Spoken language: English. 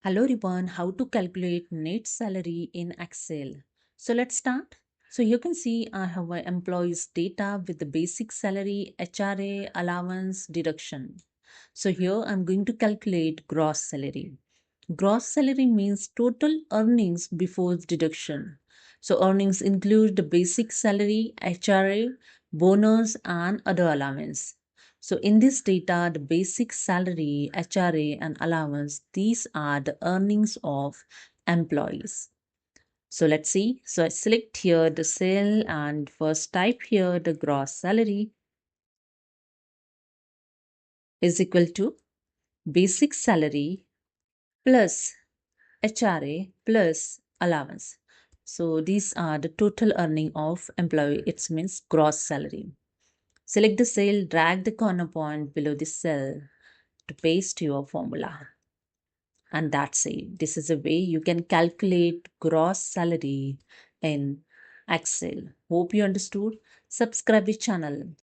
Hello everyone, how to calculate net salary in Excel. So let's start. So you can see I have my employees data with the basic salary, HRA, allowance, deduction. So here I'm going to calculate gross salary. Gross salary means total earnings before deduction. So earnings include the basic salary, HRA, bonus and other allowance. So in this data, the basic salary, HRA and allowance, these are the earnings of employees. So let's see. So I select here the cell and first type here the gross salary is equal to basic salary plus HRA plus allowance. So these are the total earning of employee. It means gross salary. Select the cell, drag the corner point below the cell to paste your formula. And that's it. This is a way you can calculate gross salary in Excel. Hope you understood. Subscribe the channel.